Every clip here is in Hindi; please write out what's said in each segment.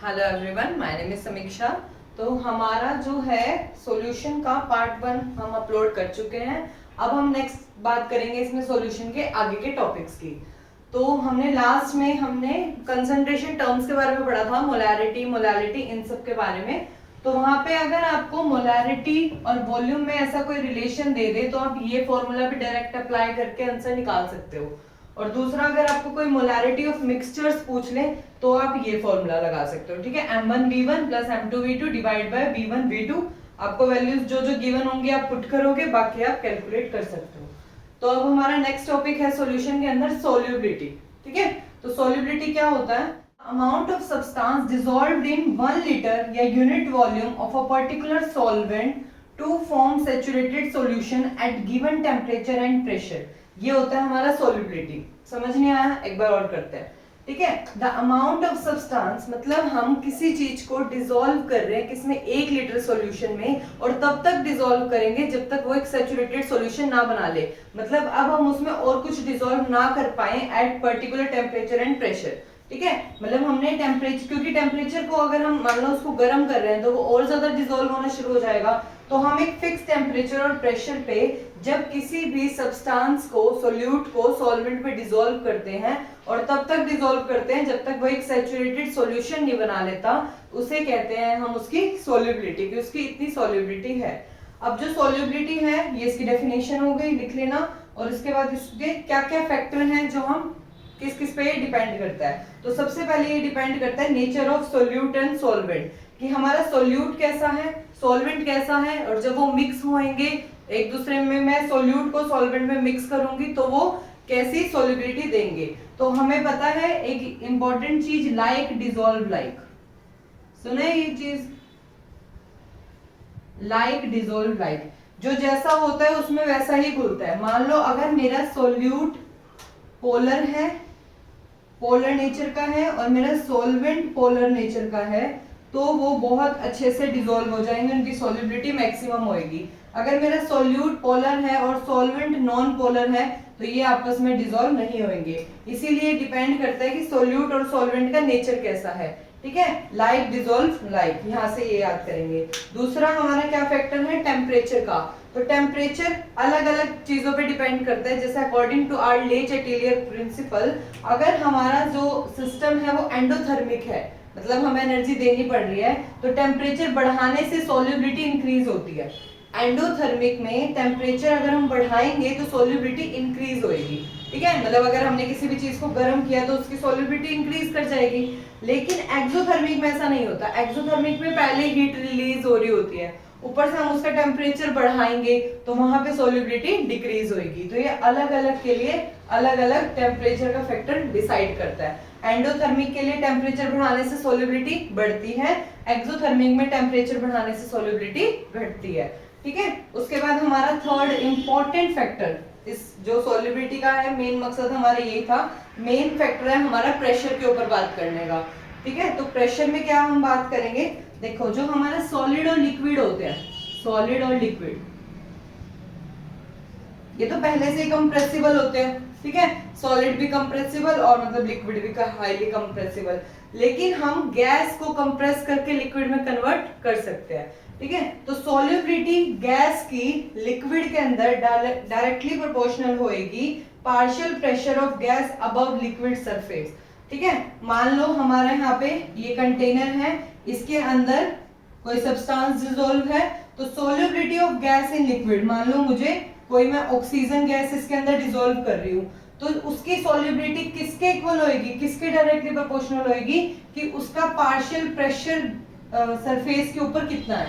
Hello everyone, my name is समीक्षा। तो हमारा जो है सॉल्यूशन का पार्ट 1 हम अपलोड कर चुके हैं। अब हम नेक्स्ट बात करेंगे इसमें सॉल्यूशन के आगे के टॉपिक्स की। तो हमने लास्ट में कंसंट्रेशन टर्म्स के बारे में पढ़ा था, मोलैरिटी, मोलालिटी, इन सब के बारे में। तो वहां पे अगर आपको मोलैरिटी और वॉल्यूम में ऐसा कोई रिलेशन दे दे तो आप ये फॉर्मूला भी डायरेक्ट अप्लाई करके आंसर निकाल सकते हो। और दूसरा, अगर आपको कोई मोलैरिटी ऑफ मिक्सचर्स पूछ ले तो आप ये फॉर्मूला लगा सकते हो, ठीक है। M1V1 plus M2V2 divide by V1V2। आपको वैल्यूज जो जो गिवन होंगे आप पुट करोगे, बाकी आप कैलकुलेट कर सकते हो। तो अब हमारा नेक्स्ट टॉपिक है सॉल्यूशन के अंदर सोल्यूबिलिटी, ठीक है। तो सोल्यूबिलिटी क्या होता है? Amount of substance dissolved in 1 litre या unit volume of a particular solvent to form saturated solution at given temperature and pressure. ये होता है हमारा सोल्यूबिलिटी। समझ नहीं आया? एक बार और करते हैं, ठीक है। द अमाउंट ऑफ सब्सटेंस मतलब हम किसी चीज को डिसॉल्व कर रहे हैं किसमें, 1 लीटर सॉल्यूशन में, और तब तक डिसॉल्व करेंगे जब तक वो एक सैचुरेटेड सॉल्यूशन ना बना ले। मतलब अब हम उसमें और कुछ डिसॉल्व ना कर पाए at particular temperature and pressure, ठीक है। मतलब हमने टेम्परेचर, क्योंकि टेम्परेचर को अगर हम मान लो उसको गर्म कर रहे हैं तो वो और ज्यादा डिसॉल्व होना शुरू हो जाएगा। तो हम एक फिक्स टेम्परेचर और प्रेशर पे जब किसी भी सब्सटेंस को, सोल्यूट को सॉल्वेंट में डिसॉल्व करते हैं, और तब तक डिसॉल्व करते हैं जब तक वो एक सैचुरेटेड सॉल्यूशन नहीं बना लेता, उसे कहते हैं हम उसकी सोल्यूबिलिटी, कि उसकी इतनी सोल्यूबिलिटी है। अब जो सोल्यूबिलिटी है ये इसकी डेफिनेशन हो गई, लिख लेना। और इसके बाद इसके क्या क्या फैक्टर हैं जो हम किस किस पे डिपेंड करता है। तो सबसे पहले ये डिपेंड करता है nature of solute and solvent, कि हमारा सोल्यूट कैसा है, सॉल्वेंट कैसा है, और जब वो मिक्स होंगे एक दूसरे में, मैं सोल्यूट को सॉल्वेंट में मिक्स करूंगी तो वो कैसी सोल्युबिलिटी देंगे। तो हमें पता है एक इंपॉर्टेंट चीज, लाइक डिसॉल्व लाइक, सुना है ये चीज, लाइक डिसॉल्व लाइक, जो जैसा होता है उसमें वैसा ही घुलता है। मान लो अगर मेरा सोल्यूट पोलर है, पोलर नेचर का है, और मेरा सॉल्वेंट पोलर नेचर का है, तो वो बहुत अच्छे से डिसॉल्व हो जाएंगे, उनकी सॉल्युबिलिटी मैक्सिमम होएगी। अगर मेरा सोल्यूट पोलर है और सॉल्वेंट नॉन पोलर है तो ये आपस में डिसॉल्व नहीं होंगे। इसीलिए डिपेंड करता है कि सोल्यूट और सॉल्वेंट का नेचर कैसा है, ठीक है। लाइक डिसॉल्व लाइक, यहां से ये याद करेंगे। दूसरा हमारा क्या फैक्टर है, टेम्परेचर का। तो टेम्परेचर अलग अलग चीजों पे डिपेंड करता है, जैसे अकॉर्डिंग टू आवर ले चैटेलियर प्रिंसिपल, अगर हमारा जो सिस्टम है वो एंडोथर्मिक है, मतलब हमें एनर्जी देनी पड़ रही है, तो टेम्परेचर बढ़ाने से सोल्युबिलिटी इंक्रीज होती है। एंडोथर्मिक में टेम्परेचर अगर हम बढ़ाएंगे तो सोल्युबिलिटी इंक्रीज होएगी, ठीक है। मतलब अगर हमने किसी भी चीज को गर्म किया तो उसकी सोल्युबिलिटी इंक्रीज कर जाएगी। लेकिन एक्सोथर्मिक में ऐसा नहीं होता। एक्सोथर्मिक में पहले हीट रिलीज हो रही होती है, ऊपर से हम उसका टेम्परेचर बढ़ाएंगे तो वहां पे सोल्युबिलिटी डिक्रीज होगी। तो ये अलग अलग के लिए अलग अलग टेम्परेचर का फैक्टर डिसाइड करता है। एंडोथर्मिक के लिए टेम्परेचर बढ़ाने से सोल्युबिलिटी बढ़ती है, एक्सोथर्मिक में टेम्परेचर बढ़ाने से सोल्युबिलिटी घटती है, ठीक है। उसके बाद हमारा थर्ड इंपॉर्टेंट फैक्टर, इस जो सोल्युबिलिटी का है मेन मकसद हमारा यही था, मेन फैक्टर है हमारा प्रेशर के ऊपर बात करने का, ठीक है। तो प्रेशर में क्या हम बात करेंगे, देखो जो हमारा सॉलिड और लिक्विड होते हैं, सॉलिड और लिक्विड ये तो पहले से ही कंप्रेसिबल होते हैं, ठीक है। सॉलिड भी कंप्रेसिबल और मतलब लिक्विड भी हाईली कंप्रेसिबल, लेकिन हम गैस को कंप्रेस करके लिक्विड में कन्वर्ट कर सकते हैं, ठीक है। तो सॉल्युबिलिटी गैस की लिक्विड के अंदर डायरेक्टली प्रोपोर्शनल होएगी partial pressure of gas above liquid surface, ठीक है। मान लो हमारे यहाँ पे ये कंटेनर है, इसके अंदर कोई सब्सटेंस डिसॉल्व है, तो solubility of gas in liquid, मान लो मुझे कोई मैं ऑक्सीजन गैस इसके अंदर डिसॉल्व कर रही हूँ, तो उसकी सॉल्युबिलिटी किसके इक्वल होएगी, किसके डायरेक्टली प्रोपोर्शनल होएगी, कि उसका पार्शियल प्रेशर सरफेस के ऊपर कितना है,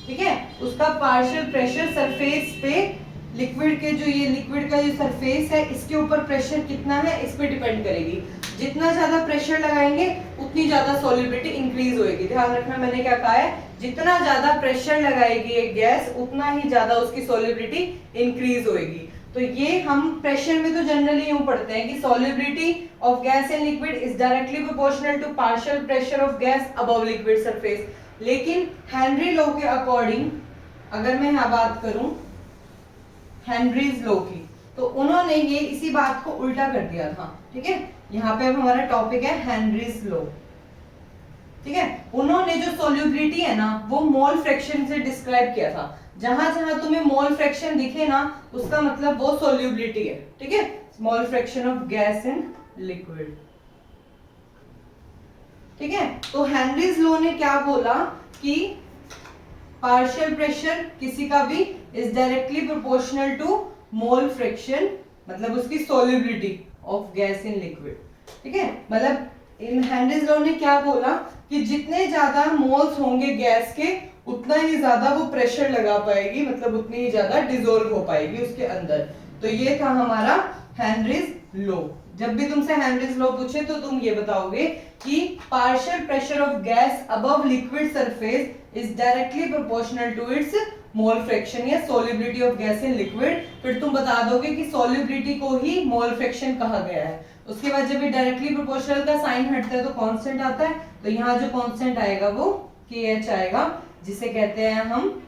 ठीक है। उसका पार्शियल प्रेशर सरफेस पे लिक्विड के, जो ये लिक्विड का जो सरफेस है इसके ऊपर प्रेशर कितना है इस पे डिपेंड करेगी। जितना ज्यादा प्रेशर लगाएंगे उतनी ज्यादा सॉल्युबिलिटी इंक्रीज होएगी। ध्यान रखना मैंने क्या कहा है, जितना ज्यादा प्रेशर लगाएगी एक गैस उतना ही ज्यादा उसकी सॉल्युबिलिटी इंक्रीज होएगी। तो ये हम प्रेशर में तो जनरली यूं पढ़ते हैं कि solubility of gas in liquid is directly proportional to partial pressure of gas above liquid surface. लेकिन हेनरी लॉ के अकॉर्डिंग अगर मैं यहाँ बात करूं हेनरीज लॉ की, तो उन्होंने ये इसी बात को उल्टा कर दिया था, ठीक है। यहाँ पे अब हमारा टॉपिक है हेनरीज लॉ। ठीक है। उन्होंने जो सोल्यूबिलिटी है ना वो मोल फ्रैक्शन से डिस्क्राइब किया था। जहां जहां तुम्हें मोल फ्रैक्शन दिखे ना उसका मतलब वो सोल्यूबिलिटी है। ठीक है, मोल fraction of gas in liquid. ठीक है, तो हेनरीज लॉ ने क्या बोला कि पार्शियल प्रेशर किसी का भी is directly proportional to mole fraction, मतलब उसकी solubility of gas in liquid. ठीक है, मतलब इन हेनरीज लॉ ने क्या बोला कि जितने ज्यादा मोल्स होंगे गैस के उतना ही ज्यादा वो प्रेशर लगा पाएगी, मतलब उतनी ही ज्यादा डिसॉल्व हो पाएगी उसके अंदर। तो ये था हमारा हेनरीज लॉ। जब भी तुमसे हेनरीज लॉ पूछे तो तुम ये बताओगे कि partial pressure of gas above liquid surface is directly proportional to its mole fraction या solubility of gas in liquid. फिर तुम बता दोगे कि सोल्यूबिलिटी को ही मोल फ्रैक्शन कहा गया है। उसके बाद जब ये डायरेक्टली प्रोपोर्शनल का साइन हटता है तो कांस्टेंट आता है, तो यहाँ जो कांस्टेंट आएगा वो KH आएगा, जिसे कहते हैं हम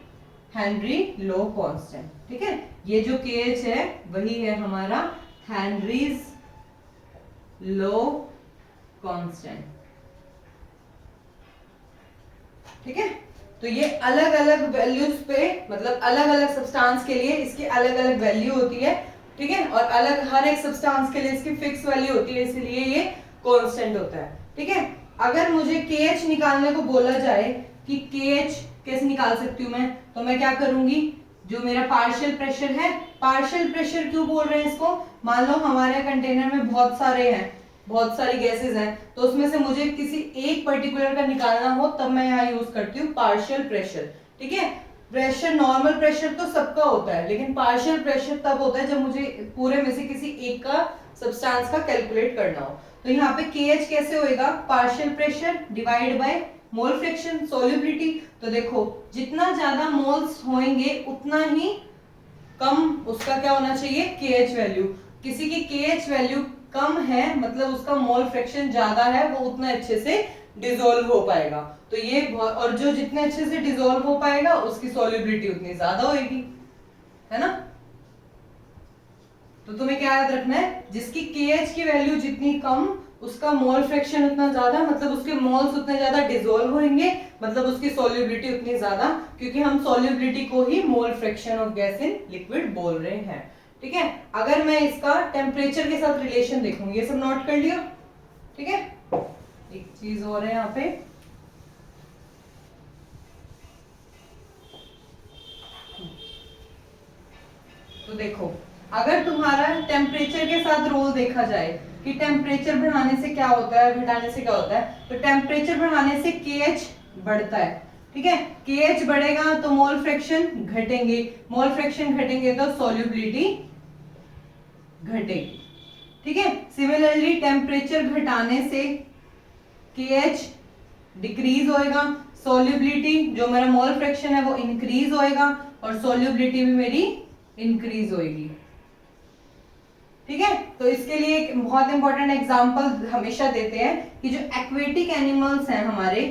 हेनरी लॉ कांस्टेंट। ठीक है, ये जो KH है वही है हमारा हेनरीज लॉ कांस्टेंट। ठीक है, तो ये अलग अलग वैल्यूज पे, मतलब अलग अलग सब्सटेंस के लिए इसकी अलग अलग वैल्यू होती है। ठीक है, और अलग हर एक सब्सटेंस के लिए इसकी फिक्स वैल्यू होती है, इसलिए ये कांस्टेंट होता है। ठीक है, अगर मुझे KH निकालने को बोला जाए कि KH कैसे निकाल सकती हूँ मैं, तो मैं क्या करूंगी, जो मेरा पार्शियल प्रेशर है, पार्शियल प्रेशर क्यों बोल रहे हैं इसको, मान लो हमारे कंटेनर में बहुत सारे हैं, बहुत सारी गैसेस हैं, तो उसमें से मुझे किसी एक पर्टिकुलर का निकालना हो तब मैं यहाँ यूज करती हूँ पार्शियल प्रेशर। ठीक है, प्रेशर नॉर्मल प्रेशर तो सबका होता है, लेकिन पार्शियल प्रेशर तब होता है जब मुझे पूरे में से किसी एक का सब्सटेंस का कैलकुलेट करना हो। तो यहाँ पे KH कैसे होएगा, partial pressure divide by mole fraction solubility. तो देखो जितना ज्यादा मोल्स होंगे उतना ही कम उसका क्या होना चाहिए, KH वैल्यू। किसी की KH वैल्यू कम है मतलब उसका मोल फ्रैक्शन ज्यादा है, वो उतना अच्छे से डिसॉल्व हो पाएगा। तो ये, और जो जितने अच्छे से डिसॉल्व हो पाएगा उसकी सोल्यूबिलिटी उतनी ज्यादा होगी, है ना। तो तुम्हें क्या याद रखना है, जिसकी KH की वैल्यू जितनी कम उसका मोल फ्रैक्शन उतना ज्यादा, मतलब उसके मोल्स उतने ज्यादा डिसॉल्व होंगे, मतलब उसकी सोल्यूबिलिटी उतनी ज्यादा, क्योंकि हम सोल्यूबिलिटी को ही mole fraction of gas in liquid बोल रहे हैं। ठीक है, अगर मैं इसका टेम्परेचर के साथ रिलेशन देखूं, ये सब नोट कर लिया। ठीक है, एक चीज और है यहाँ पे, तो देखो अगर तुम्हारा टेम्परेचर के साथ रोल देखा जाए कि टेम्परेचर बढ़ाने से क्या होता है, घटाने से क्या होता है, तो टेम्परेचर बढ़ाने से KH बढ़ता है। ठीक है, KH बढ़ेगा तो मोल फ्रैक्शन घटेंगे, मोल फ्रैक्शन घटेंगे तो सोल्यूबिलिटी घटेगी। ठीक है, सिमिलरली टेम्परेचर घटाने से KH डिक्रीज होएगा, सोल्यूबिलिटी जो मेरा मोल फ्रैक्शन है वो इंक्रीज होएगा, और सोल्यूबिलिटी भी मेरी इंक्रीज होएगी। ठीक है, तो इसके लिए एक बहुत इंपॉर्टेंट एग्जांपल हमेशा देते हैं कि जो एक्वेटिक एनिमल्स हैं हमारे,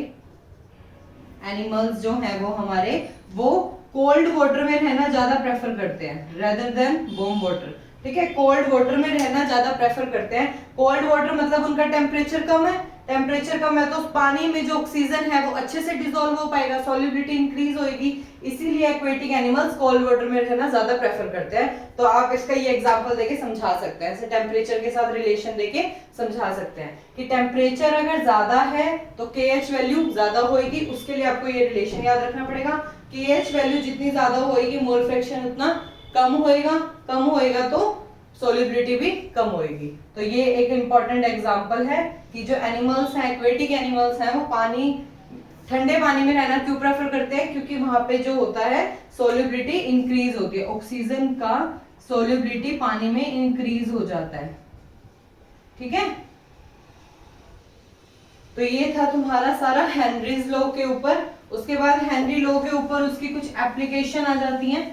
एनिमल्स जो हैं वो हमारे, वो कोल्ड वाटर में रहना ज्यादा प्रेफर करते हैं रेदर देन वार्म वाटर। ठीक है, कोल्ड वाटर में रहना ज्यादा प्रेफर करते हैं। कोल्ड वाटर मतलब उनका टेम्परेचर कम है, टेम्परेचर कम है तो उस पानी में जो ऑक्सीजन है वो अच्छे से डिसॉल्व हो पाएगा, सॉल्युबिलिटी इंक्रीज होगी, इसीलिए एक्वेटिक एनिमल्स कोल्ड वाटर में रहना ज्यादा प्रेफर करते हैं। तो आप इसका ये एग्जांपल देके समझा सकते हैं, ऐसे टेम्परेचर के साथ रिलेशन देके समझा सकते हैं कि टेम्परेचर अगर ज्यादा है तो KH वैल्यू ज्यादा होगी। उसके लिए आपको ये रिलेशन याद रखना पड़ेगा, KH वैल्यू जितनी ज्यादा होगी मोल फ्रैक्शन उतना कम होएगा, कम होएगा तो सोल्युबिलिटी भी कम होएगी। तो ये एक इंपॉर्टेंट एग्जांपल है कि जो एनिमल्स हैं, एक्वेटिक एनिमल्स हैं, वो पानी, ठंडे पानी में रहना क्यों प्रेफर करते हैं, क्योंकि वहां पे जो होता है सोल्युबिलिटी इंक्रीज होती है, ऑक्सीजन का सोल्युबिलिटी पानी में इंक्रीज हो जाता है। ठीक है, तो ये था तुम्हारा सारा हेनरीज लॉ के ऊपर। उसके बाद हेनरी लॉ के ऊपर उसकी कुछ एप्लीकेशन आ जाती हैं।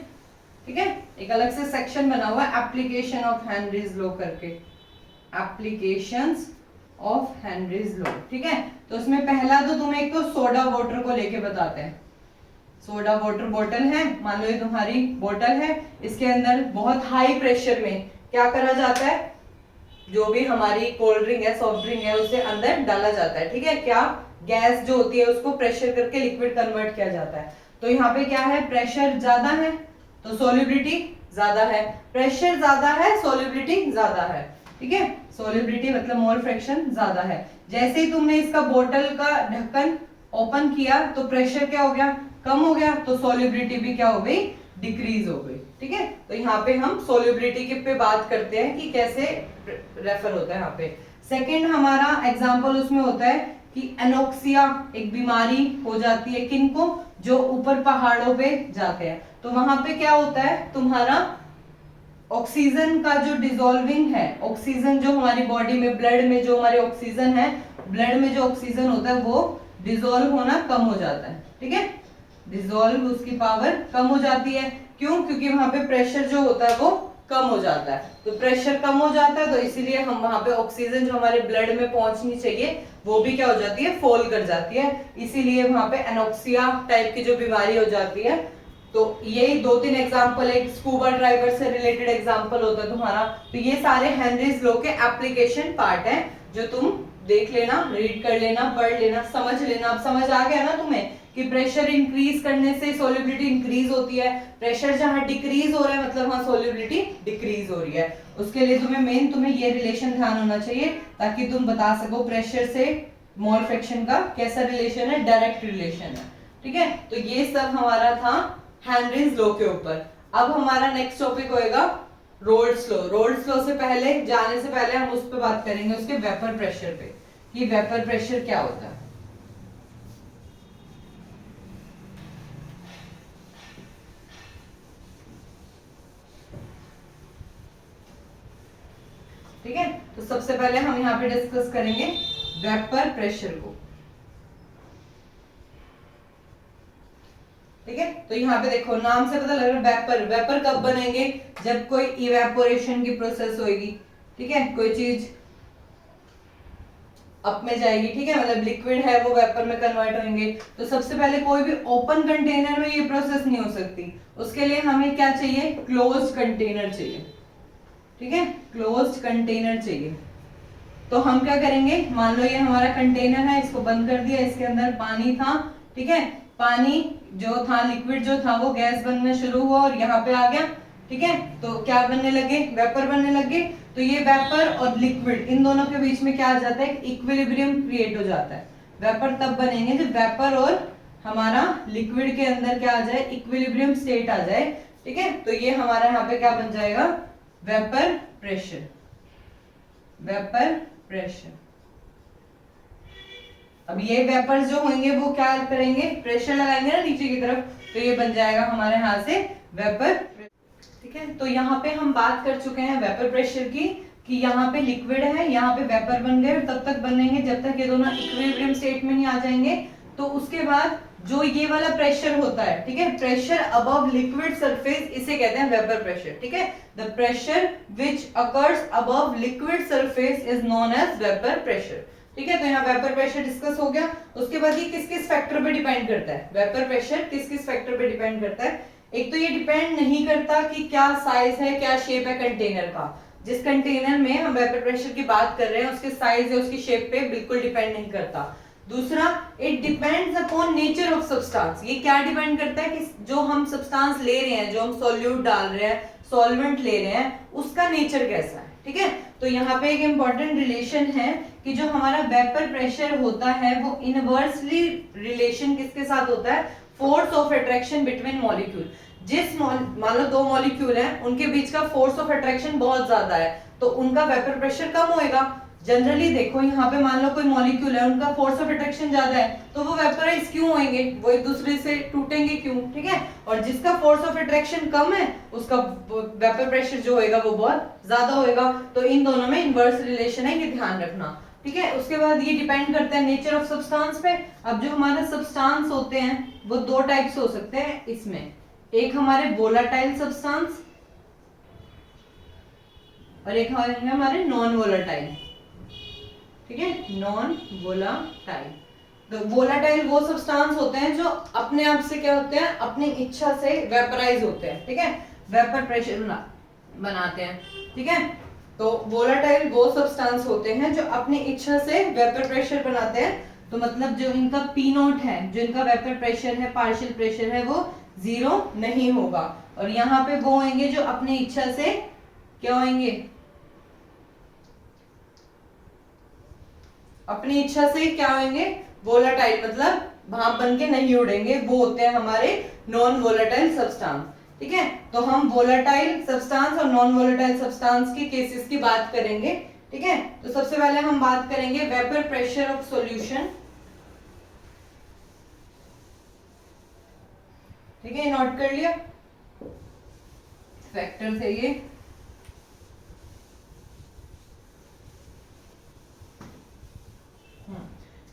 ठीक है, एक अलग से सेक्शन बना हुआ है एप्लीकेशन ऑफ हेनरीज लॉ करके, एप्लीकेशंस ऑफ हेनरीज लॉ। ठीक है, तो उसमें पहला तो तुम्हें एक तो सोडा वाटर को लेके बताते हैं। सोडा वाटर बोतल है, मान लो ये तुम्हारी बोतल है, इसके अंदर बहुत हाई प्रेशर में क्या करा जाता है, जो भी हमारी कोल्ड ड्रिंक है, सॉफ्ट ड्रिंक है, उसे अंदर डाला जाता है, ठीक है। क्या गैस जो होती है उसको प्रेशर करके लिक्विड कन्वर्ट किया जाता है। तो यहाँ पे क्या है, प्रेशर ज्यादा है तो सोल्युबिलिटी ज्यादा है, प्रेशर ज्यादा है सोल्युबिलिटी ज्यादा है, ठीक है। सोल्युबिलिटी मतलब मोल फ्रैक्शन ज्यादा है। जैसे ही तुमने इसका बोतल का ढक्कन ओपन किया तो प्रेशर क्या हो गया, कम हो गया, तो सोल्युबिलिटी भी क्या हो गई, डिक्रीज हो गई, ठीक है। तो यहाँ पे हम सोल्युबिलिटी के पे बात करते हैं कि कैसे रेफर होता है। यहाँ पे सेकंड हमारा एग्जांपल उसमें होता है कि एनोक्सिया एक बीमारी हो जाती है, किनको, जो ऊपर पहाड़ों पे जाते हैं। तो वहां पे क्या होता है, तुम्हारा ऑक्सीजन का जो डिसॉल्विंग है, ऑक्सीजन जो हमारी बॉडी में, ब्लड में जो हमारे ऑक्सीजन है, ब्लड में जो ऑक्सीजन होता है वो डिसॉल्व होना कम हो जाता है, ठीक है। डिसॉल्व उसकी पावर कम हो जाती है, क्यों, क्योंकि वहां पे प्रेशर जो होता है वो कम हो जाता है। तो प्रेशर कम हो जाता है तो इसीलिए हम वहां पे ऑक्सीजन जो हमारे ब्लड में पहुंचनी चाहिए वो भी क्या हो जाती है, फॉल कर जाती है। इसीलिए वहां पे एनोक्सिया टाइप की जो बीमारी हो जाती है। तो ये 2-3 एग्जांपल, एक स्कूबा ड्राइवर से रिलेटेड एग्जांपल होता है तुम्हारा। तो ये सारे हेनरीज लॉ के एप्लीकेशन पार्ट हैं जो तुम देख लेना, रीड कर लेना, पढ़ लेना, समझ लेना। अब समझ आ गया ना तुम्हें कि प्रेशर इंक्रीज करने से सोल्युबिलिटी इंक्रीज होती है, प्रेशर जहां डिक्रीज हो रहा है मतलब वहां सोल्युबिलिटी डिक्रीज हो रही है। उसके लिए तुम्हें ये रिलेशन ध्यान होना चाहिए ताकि तुम बता सको प्रेशर से मोल फ्रैक्शन का कैसा रिलेशन है, डायरेक्ट रिलेशन है, ठीक है। तो ये सब हमारा था हेनरीज लॉ के ऊपर। अब हमारा नेक्स्ट टॉपिक होएगा रोल्स लॉ। रोल्स लॉ से पहले जाने से पहले हम उस पर बात करेंगे, उसके वेपर प्रेशर पे, कि वेपर प्रेशर क्या होता है। ठीक है, तो सबसे पहले हम यहाँ पे डिस्कस करेंगे वेपर प्रेशर को, ठीक है। तो यहाँ पे देखो नाम से पता लग रहा है वेपर। वेपर कब बनेंगे, जब कोई इवेपोरेशन की प्रोसेस होगी, ठीक है, कोई चीज अप में जाएगी, ठीक है, मतलब लिक्विड है वो वेपर में कन्वर्ट होंगे। तो सबसे पहले कोई भी ओपन कंटेनर में ये प्रोसेस नहीं हो सकती, उसके लिए हमें क्या चाहिए, क्लोज्ड कंटेनर चाहिए, ठीक है, क्लोज्ड कंटेनर चाहिए। तो हम क्या करेंगे, मान लो ये हमारा कंटेनर है, इसको बंद कर दिया, इसके अंदर पानी था, ठीक है, पानी जो था, लिक्विड जो था वो गैस बनना शुरू हुआ और यहाँ पे आ गया, ठीक है। तो क्या बनने लगे, वेपर बनने लगे। तो ये वेपर और लिक्विड इन दोनों के बीच में क्या आ जाता है, इक्विलिब्रियम क्रिएट हो जाता है। वेपर तब बनेंगे जब वेपर और हमारा लिक्विड के अंदर क्या आ जाए, इक्विलिब्रियम स्टेट आ जाए, ठीक है। तो ये हमारा यहाँ पे क्या बन जाएगा, वेपर प्रेशर। Vapour pressure. अब ये वेपर्स जो होंगे वो क्या करेंगे, प्रेशर लगाएंगे ना नीचे की तरफ, तो ये बन जाएगा हमारे यहाँ से वेपर, ठीक है। तो यहाँ पे हम बात कर चुके हैं वेपर प्रेशर की, कि यहाँ पे लिक्विड है, यहाँ पे वेपर बन गए, तब तक बनेंगे जब तक ये दोनों इक्विलिब्रियम स्टेट में नहीं आ जाएंगे। तो उसके बाद जो ये वाला प्रेशर होता है, ठीक है, प्रेशर अबव लिक्विड सरफेस, इसे कहते हैं वेपर प्रेशर, ठीक है। The pressure which occurs above liquid surface is known as vapour pressure, ठीक है। तो यहाँ वेपर प्रेशर डिस्कस हो गया। उसके बाद ये किस किस फैक्टर पे डिपेंड करता है, वेपर प्रेशर किस किस फैक्टर पे डिपेंड करता है। एक तो ये डिपेंड नहीं करता कि क्या साइज है, क्या शेप है कंटेनर का। जिस कंटेनर में हम वेपर प्रेशर की बात कर रहे हैं उसके साइज या उसकी शेप पे बिल्कुल डिपेंड नहीं करता। दूसरा, it depends upon nature of substance. ये क्या डिपेंड करता है कि जो हम सब्सटेंस ले रहे हैं, जो हम सॉल्यूट डाल रहे हैं, सॉल्वेंट ले रहे हैं, उसका नेचर कैसा है, ठीक है। तो यहाँ पे एक इंपॉर्टेंट रिलेशन है कि जो हमारा वेपर प्रेशर होता है वो इनवर्सली रिलेशन किसके साथ होता है, force of attraction between molecule. जिस मान लो 2 मॉलिक्यूल हैं, उनके बीच का फोर्स ऑफ अट्रैक्शन बहुत ज्यादा है तो उनका वेपर प्रेशर कम होएगा। जनरली देखो यहाँ पे मान लो कोई मॉलिक्यूल है, उनका फोर्स ऑफ अट्रैक्शन ज्यादा है तो वो वेपराइज क्यों होंगे, वो एक दूसरे से टूटेंगे क्यों, ठीक है। और जिसका फोर्स ऑफ अट्रैक्शन कम है उसका वेपर प्रेशर जो होएगा वो बहुत ज्यादा होएगा। तो इन दोनों में इनवर्स रिलेशन है, ये ध्यान रखना, ठीक है। उसके बाद ये डिपेंड करता है नेचर ऑफ सब्सटेंस पे। अब जो हमारे सब्सटेंस होते हैं वो 2 टाइप्स हो सकते हैं इसमें, एक हमारे वोलाटाइल सब्सटेंस और एक हमारे नॉन वोलाटाइल, ठीक है, नॉन वोलाटाइल। तो वोलाटाइल वो सब्सटेंस होते हैं जो अपने आप से क्या होते हैं, अपनी इच्छा से वेपराइज होते हैं, ठीक है, वेपर प्रेशर बनाते हैं, ठीक है। तो वोलाटाइल वो सब्सटेंस होते हैं जो अपनी इच्छा से वेपर प्रेशर बनाते हैं। तो मतलब जो इनका पी नॉट है, जो इनका वेपर प्रेशर है, पार्शियल प्रेशर है, वो जीरो नहीं होगा। और यहाँ पे वो होंगे जो अपनी इच्छा से क्या होंगे, अपनी इच्छा से क्या होंगे, वोलाटाइल, मतलब भाप बन के नहीं उड़ेंगे, वो होते हैं हमारे नॉन वोलाटाइल सब्सटेंस। ठीक है, तो हम वोलाटाइल सब्सटेंस और नॉन वोलाटाइल सब्सटेंस के केसेस की बात करेंगे। ठीक है, तो सबसे पहले हम बात करेंगे वेपर प्रेशर ऑफ सॉल्यूशन। ठीक है, नोट कर लिया, फैक्टर से ये।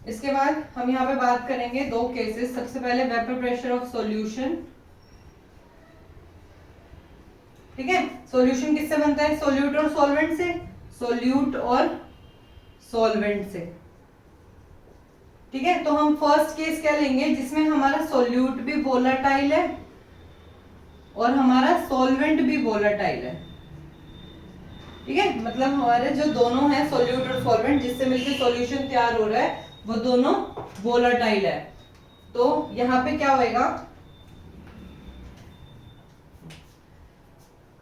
इसके बाद हम यहाँ पे बात करेंगे दो केसेस। सबसे पहले वेपर प्रेशर ऑफ सॉल्यूशन। ठीक है, सॉल्यूशन किससे बनता है, सोल्यूट और सॉल्वेंट से, सोल्यूट और सॉल्वेंट से। ठीक है, तो हम फर्स्ट केस क्या लेंगे जिसमें हमारा सोल्यूट भी वोलाटाइल है और हमारा सॉल्वेंट भी वोलाटाइल है। ठीक है, मतलब हमारे जो दोनों हैं सोल्यूट और सॉल्वेंट जिससे मिलकर सॉल्यूशन तैयार हो रहा है, वो दोनों वोलाटाइल है। तो यहां पे क्या होएगा,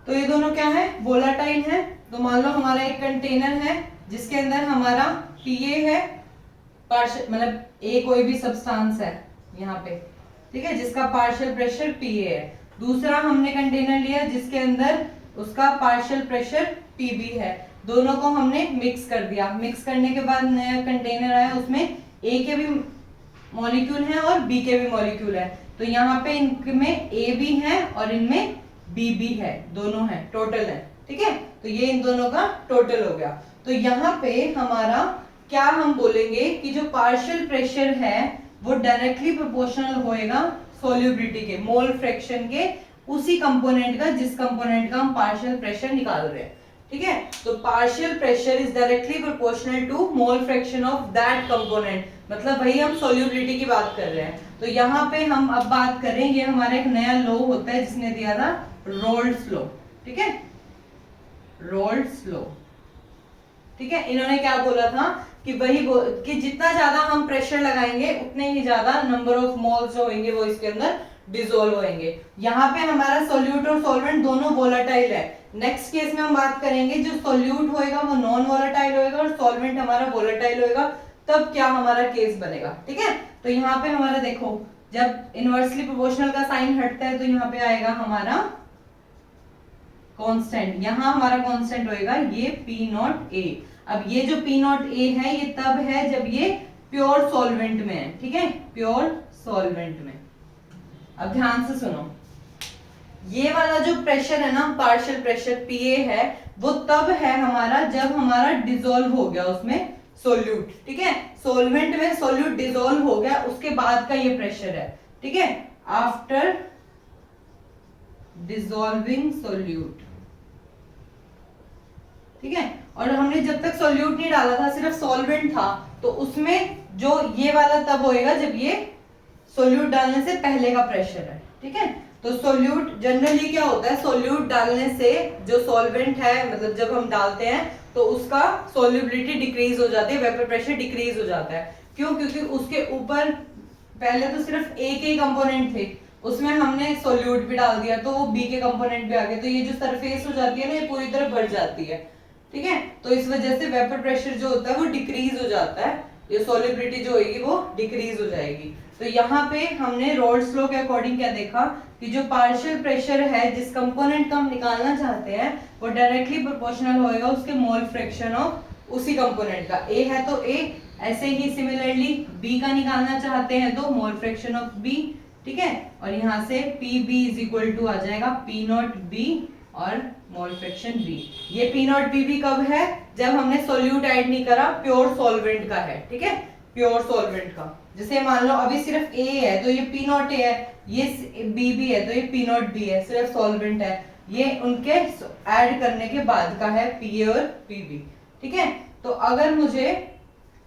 तो ये दोनों क्या है, वोलाटाइल है। तो मान लो हमारा एक कंटेनर है जिसके अंदर हमारा पीए है, मतलब ए कोई भी सब्सटेंस है यहाँ पे, ठीक है, जिसका पार्शियल प्रेशर पीए है। दूसरा हमने कंटेनर लिया जिसके अंदर उसका पार्शियल प्रेशर पीबी है। दोनों को हमने मिक्स कर दिया। मिक्स करने के बाद नया कंटेनर आया, उसमें ए के भी मॉलिक्यूल है और बी के भी मॉलिक्यूल है। तो यहाँ पे इनमें ए भी है और इनमें बी भी है, दोनों है, टोटल है। ठीक है, तो ये इन दोनों का टोटल हो गया। तो यहाँ पे हमारा क्या हम बोलेंगे कि जो पार्शियल प्रेशर है वो डायरेक्टली प्रोपोर्शनल होएगा सोल्यूबिलिटी के, मोल फ्रैक्शन के उसी कंपोनेंट का जिस कंपोनेंट का हम पार्शियल प्रेशर निकाल रहे हैं। ठीक है, तो partial pressure is directly proportional to mole fraction of that component. मतलब भाई हम सोल्यूबिलिटी की बात कर रहे हैं। तो यहाँ पे हम अब बात करें, ये हमारा एक नया लॉ होता है जिसने दिया था रोल्ड्स लॉ। ठीक है, रोल्ड्स लॉ। ठीक है, इन्होंने क्या बोला था कि वही कि जितना ज्यादा हम प्रेशर लगाएंगे उतने ही ज्यादा नंबर ऑफ मोल्स जो होंगे वो इसके अंदर डिसॉल्व होंगे। यहाँ पे हमारा सोल्यूट और सॉल्वेंट दोनों वोलाटाइल है। नेक्स्ट केस में हम बात करेंगे जो सोल्यूट होएगा वो नॉन वोलाटाइल होएगा और सॉल्वेंट हमारा वोलाटाइल होएगा, तब क्या हमारा केस बनेगा। ठीक है, तो यहाँ पे हमारा देखो, जब इनवर्सली प्रोपोर्शनल का साइन हटता है तो यहाँ पे आएगा हमारा कांस्टेंट। यहाँ हमारा कांस्टेंट होएगा ये पी नॉट ए। अब ये जो पी नॉट ए है ये तब है जब ये प्योर सॉल्वेंट में है। ठीक है, प्योर सॉल्वेंट में। अब ध्यान से सुनो, ये वाला जो प्रेशर है ना, पार्शियल प्रेशर पीए है, वो तब है हमारा जब हमारा डिसॉल्व हो गया उसमें सोल्यूट। ठीक है, सॉल्वेंट में सोल्यूट डिसॉल्व हो गया उसके बाद का ये प्रेशर है। ठीक है, आफ्टर डिसॉल्विंग सोल्यूट। ठीक है, और हमने जब तक सोल्यूट नहीं डाला था, सिर्फ सॉल्वेंट था, तो उसमें जो ये वाला तब होएगा जब ये सोल्यूट डालने से पहले का प्रेशर है। ठीक है, तो सोल्यूट जनरली क्या होता है, सोल्यूट डालने से जो सॉल्वेंट है, मतलब जब हम डालते हैं तो उसका सोल्यूबिलिटी डिक्रीज हो जाती है, वेपर प्रेशर डिक्रीज हो जाता है। क्यों, क्योंकि उसके ऊपर पहले तो सिर्फ ए के कंपोनेंट थे, उसमें हमने सोल्यूट भी डाल दिया तो वो बी के कंपोनेंट भी आ गए, तो ये जो सरफेस हो जाती है ना, ये पूरी तरह बढ़ जाती है। ठीक है, तो इस वजह से वेपर प्रेशर जो होता है वो डिक्रीज हो जाता है, ये सोल्यूबिलिटी जो होगी वो डिक्रीज हो जाएगी। तो यहाँ पे हमने रोल्ड्स लॉ के अकॉर्डिंग क्या देखा कि जो पार्शियल प्रेशर है जिस कंपोनेंट का हम निकालना चाहते हैं वो डायरेक्टली प्रोपोर्शनल होएगा उसके मोल फ्रैक्शन ऑफ उसी कंपोनेंट का। ए है तो ए, ऐसे ही सिमिलरली बी का निकालना चाहते हैं तो मोल फ्रैक्शन ऑफ बी। ठीक है, और यहाँ से P B is equal to आ जाएगा पी नॉट बी और मोल फ्रैक्शन बी। ये पी नॉट बी भी कब है, जब हमने सोल्यूट ऐड नहीं करा, प्योर सॉल्वेंट का है। ठीक है, प्योर सॉल्वेंट का। जैसे मान लो अभी सिर्फ ए है तो ये पी नॉट ए है, ये बी भी है तो ये पी नॉट बी है, सिर्फ सॉल्वेंट है, ये उनके ऐड करने के बाद का है पी ए और पी बी। ठीक है, तो अगर मुझे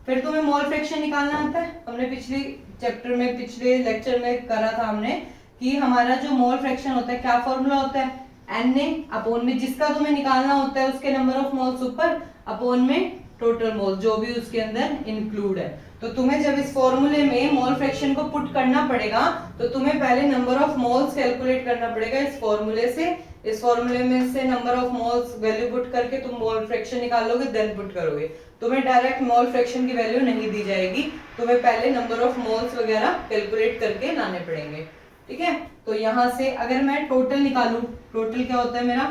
फिर तुम्हें मोल फ्रैक्शन निकालना आता है, हमने पिछले चैप्टर में, पिछले लेक्चर में करा था हमने कि हमारा जो मोल फ्रैक्शन होता है क्या फॉर्मूला होता है, Na अपॉन में जिसका तुम्हें निकालना होता है उसके नंबर ऑफ मोल्स ऊपर अपॉन में टोटल मोल जो भी उसके अंदर इंक्लूड है। तो तुम्हें जब इस फॉर्मूले में मोल फ्रैक्शन को पुट करना पड़ेगा तो तुम्हें पहले नंबर ऑफ मोल्स कैलकुलेट करना पड़ेगा इस फॉर्मूले से। इस फॉर्मूले में से number of moles value put करके तुम मोल फ्रैक्शन निकालोगे, देन पुट करोगे। तुम्हें डायरेक्ट मोल फ्रैक्शन की वैल्यू नहीं दी जाएगी, तुम्हें पहले नंबर ऑफ मोल्स वगैरह कैलकुलेट करके लाने पड़ेंगे। ठीक है, तो यहां से अगर मैं टोटल निकालूं, टोटल क्या होता है मेरा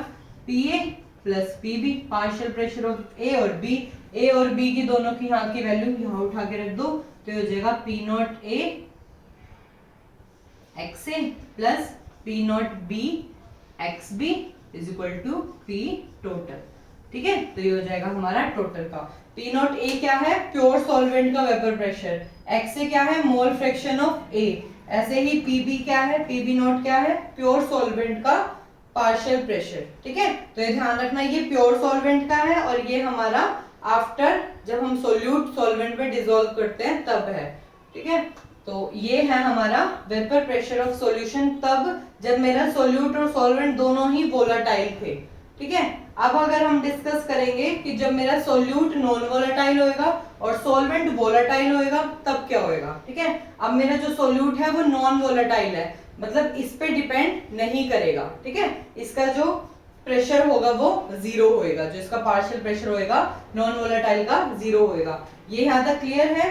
P A plus P B, partial pressure of A और बी। ए और बी की दोनों की यहाँ की वैल्यू यहाँ उठा के रख दो, तो हो जाएगा P not A X A plus P not B X B is equal to P total. ठीक है, तो ये हो जाएगा हमारा टोटल का। पी नॉट ए क्या है, प्योर सॉल्वेंट का वेपर प्रेशर। एक्स ए क्या है, मोल फ्रैक्शन ऑफ ए। ऐसे ही पीबी क्या है, पीबी नॉट क्या है, प्योर सॉल्वेंट का पार्शियल प्रेशर। ठीक है, तो ये ध्यान रखना ये प्योर सॉल्वेंट का है और ये हमारा आफ्टर जब हम सोल्यूट सॉल्वेंट में डिसॉल्व करते हैं तब है। ठीक है, तो ये है हमारा वेपर प्रेशर ऑफ सॉल्यूशन तब जब मेरा सोल्यूट और सॉल्वेंट दोनों ही वोलेटाइल थे। ठीक है, अब अगर हम डिस्कस करेंगे कि जब मेरा सोल्यूट नॉन वोलेटाइल होएगा और सॉल्वेंट वोलेटाइल होएगा तब क्या होएगा। ठीक है, अब मेरा जो सोल्यूट है वो नॉन वोलेटाइल है, मतलब इस पे डिपेंड नहीं करेगा। ठीक है, इसका जो प्रेशर होगा वो जीरो होएगा, जो इसका पार्शियल प्रेशर होएगा नॉन वोलेटाइल का जीरो होएगा। ये यहाँ तक क्लियर है।